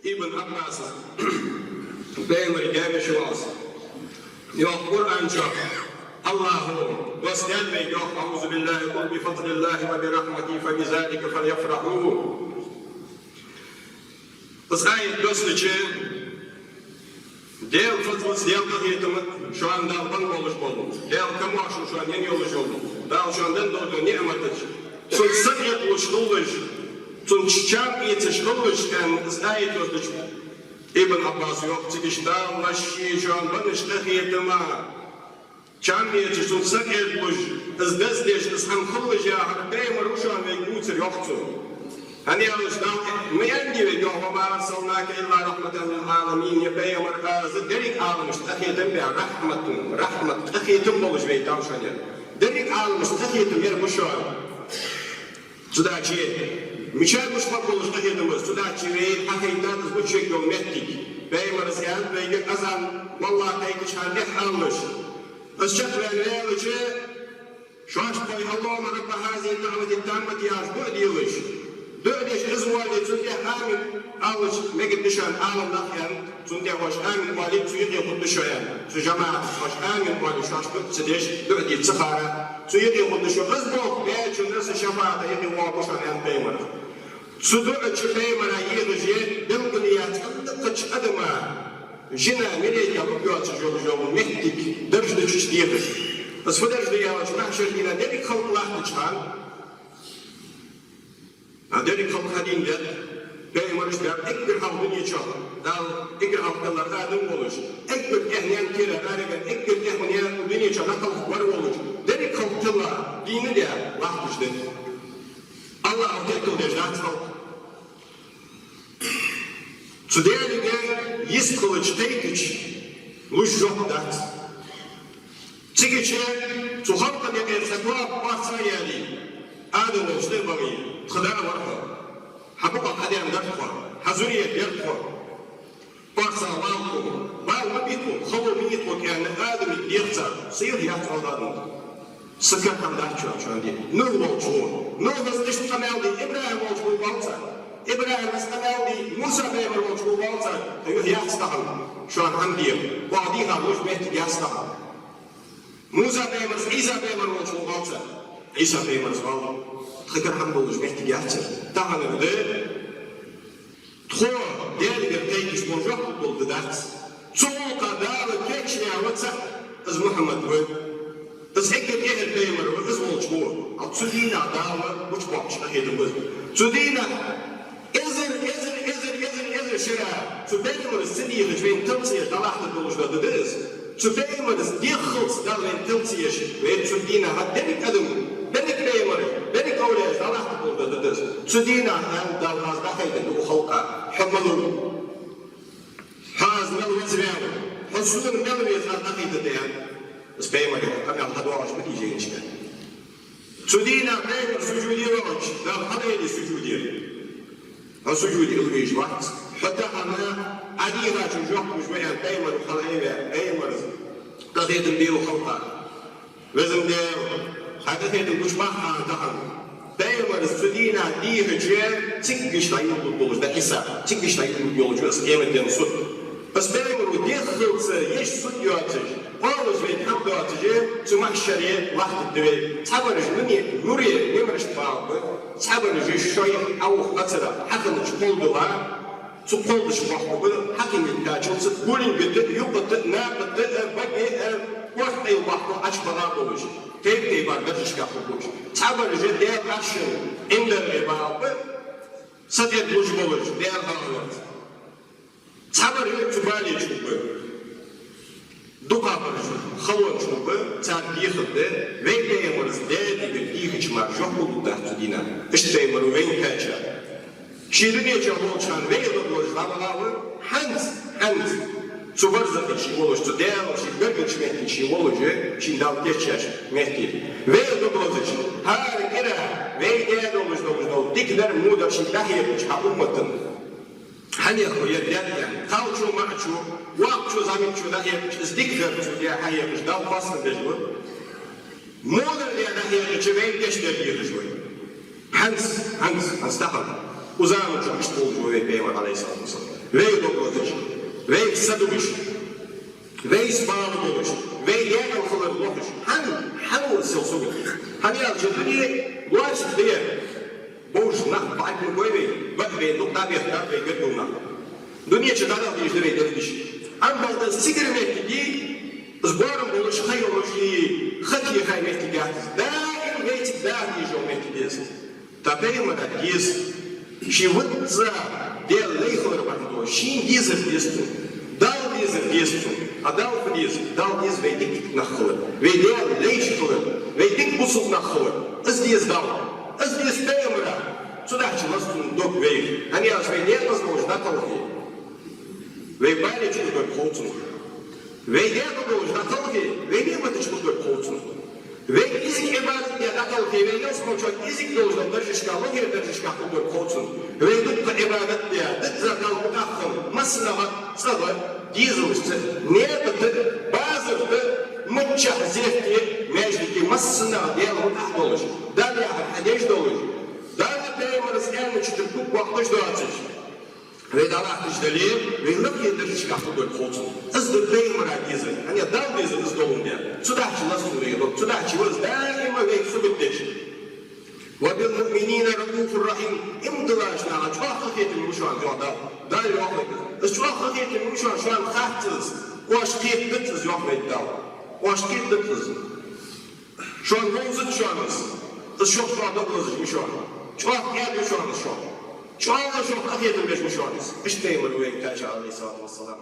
İbn Abbas Peygamber gelmiş olsun. Yok Kur'an çok. Allahu dost gelmeyin yok. Euzu billahi kul bi fadlillahi ve bi rahmetihi fe bizalike felyefrahu. Biz ayet dost için dev fıtrız dev kıymetimi şu anda ban oluş oldu. Dev kamuaşı şu an yeni oluş oldu. Daha şu andan doğdu nimetir. Son sıkıntı oluşturuş. Son çiçek yetiştirilmişken biz ayet dost için. İbn Abbas yok çıkışta vaşi şu an banışta kıymetimi. Çam yetiştin sıkıntı oluş. Biz desdeşiz hem kılıç ya. Peygamber şu an ve güçler yoktu. Hani Allah'tan müendi ve yohuma sallallahu illa rahmeten lil alamin ya peygamber azı derik almış tahiyetim be rahmet tahiyetim boluş ve tavşanı derik almış tahiyetim yer bu şu an sudaçı müşer müşmak boluş tahiyetimiz sudaçı ve hakikaten bu çek yol mettik peygamber geldi ve azan vallahi kayıt şahane almış ışık ve leylici şu an koy Allah'ın Rabbi hazine davetin tammet ya bu diyormuş. Dördüş izvali çünkü amin alış megdişan alamdakken çünkü hoş amin vali çünkü kuduşayan şu cemaat hoş amin vali şaşkın sideş dördü çıkara çünkü kuduşu izbok ve çünkü şefaata yedi vabuşan en peymer sudu açı peymera yedici bilgiliyat kıç adıma jina melek alıp yolcu yolu mehdik dörjde çiştiyedir asfadırjde yavaş mahşerdine dedik kalkılahtı çıkan Adeli kalkadince Peygamber işte ek bir havlu geçiyor. Dal ek bir haftalarda adım olur. Ek bir ehniyen kere gariben ek bir ehniyen dünya geçiyor. Nakal var olur. Deli kalktılar. Dini de vakti işte. Allah'ın tekil de zaten. Şu değerli yiz kılıç tekiç. Luş yok da. Çıkıcı şu halka ne erzakla varsa yani. Adım olsun bakayım. خدا ورقه حبوبة قديم دكتور حزورية دكتور بارسا والكم بال ما بيكم خلوا ميتكم كان آدم يخسر سير يخسر هذا سكر كم دكتور شو عندي نور موجود نور بس إيش تكمل دي إبراهيم موجود بالسا إبراهيم بس تكمل دي موسى بيمر موجود بالسا هيو يخسر شو عندي بعديها مش بيت يخسر موسى بيمر عيسى بيمر موجود بالسا عيسى بيمر والله Hıkır hamd oluş mehtiyatçı. Dağınırdı. Tuğ değerli bir teykiş boncuk buldu dert. Çoğu kadar keçliğe vatsaız Muhammed bu. Iz ekip ehil peymer bu iz olç bu. Al çudina dağlı uç bakçına hedimiz. Çudina ezir şira. Şu peymer siniyiş ve intilsiyiş dalahtır buluşladı deriz. Şu peymer diykhıls dalın intilsiyiş ve çudina haddenik adımı. Benik peymer. Benik öyle dalahtır buluşladı deriz. Çudina hem dalgaz bakaydı bu halka. Hammalun. Haz mel vezrev. Husulun mel vezrev bakaydı diyen. Biz peymer tabi Allah'a dua açmak diyeceğin işte. Çudina peymer sucudi roç. Dal hadaydı sucudi. Ha sucudi ilgiyiş vakt. Hatta ama adira çocukmuş veya peymer halayı peymer qadiyatın bir halka. Vezim de hadafetin kuşmak ağırdan. Peymer sudina diyece çıkışlayın bulmuş da hisa. Çıkışlayın yolcuğuz. Emetten sud. Biz peymer o diyhılsa yeş sud yatır. Oğuz ve tam dağıtıcı şu mahşeri vakti ve sabırıcı nuriye nemriş bağlı sabırıcı şoy avuh atıra hakkını çıkoldular çıkoldu şu vakti hakkını iddiacılısı bulun güdü yuqıtı naqıtı bakı vakti vakti açmalar olmuş tevdi var gıdışka olmuş sabırıcı değer aşın indirme bağlı sadet buluşum olur değer bağlı sabırıcı çubali çıkıyor Dukapırıcı, xalon çubu, çarpı yıkıldı ve peygamberimiz dedi bir yıkıcılar yok oldu da dina. İşte peygamberin ve kaça. Şimdi ne çok olçan ve yıkılmış lavalavı hans. Çubar zıkıcı oluştu, değer oluştu, görgüç mehdici oluştu, şimdi al geçer mehdi. Ve yıkılmış, her kere ve değer oluştu, dikler muda şimdi dahi yapmış ha ummatın. Hani ya derken, kalçu maçu, vakçu zamitçu da yapmış, dikler diye hayırmış, dal basın dejbu. Muğdur diye da hayırmış, ve geçler yürüş bu. Hans dağıl. Uzağın çok işte oldu ve Peygamber Aleyhisselatü Vesselam. ve dokuzmuş, ve sadımış, ve ispanı olmuş, ve yer okuları olmuş. Hangi silsugu? Hani alçıdığını duarsız diye. Boş nak bakın koymayın. Bak ve nokta bir hafta ve götürün. Dünya çıkardı işte ve demiş. Ama da sigarmet gibi zbarım olmuş hayır olmuş iyi. Hatiye kaymet gibi. Daim ve daim yiyeceğim gibi. Tabii mi da giz? Şivıtza diye leyhor bakın. Şin gizir diyorsun. Dal gizir diyorsun. Adal filiz, dal giz ve dik nakılır. Ve diye leyş kılır. Ve dik busuk nakılır. Az diye dal. Az diye steyemira. Судачи настун док вей. Они осведят нас нужно толки. Вей бали чудо колцун. Вей дядо нужно толки. Вей не вот чудо колцун. Вей язык ибадат я толки. Вей не смочат язык должен держишка логи держишка чудо колцун. Вей дукта ибадат я дык задал кахом маслама слава дизусты. Нет базовый муча зефти междики массна делал ахолож. Далее хадеж долож. Далее пеймарс эн чутук вакыт ждатыш. Ve dalat işleri ve lüp yediriş kapıdır kolçun. Izdır peymar'a gizir. Hani dal gizir ızdı olun diye. Sudaçı nasıl duruyor? Sudaçı vız daima ve sübütteş. Ve bil müminine rafufur rahim. İmdilaşına çok hakiyetim şu an yolda. Dal yok mu? Çok hakiyetim şu an haksız. O aşkiyet bitiz yok mu iddia? O aşkiyet bitiz. Şu an rozut şu anız. Çok şu anda bozulmuş şu an. Çok geldi şu an şu an. Şu anda çok hak edilmiş şu an. İşte Emre Aleyhisselatü Vesselam.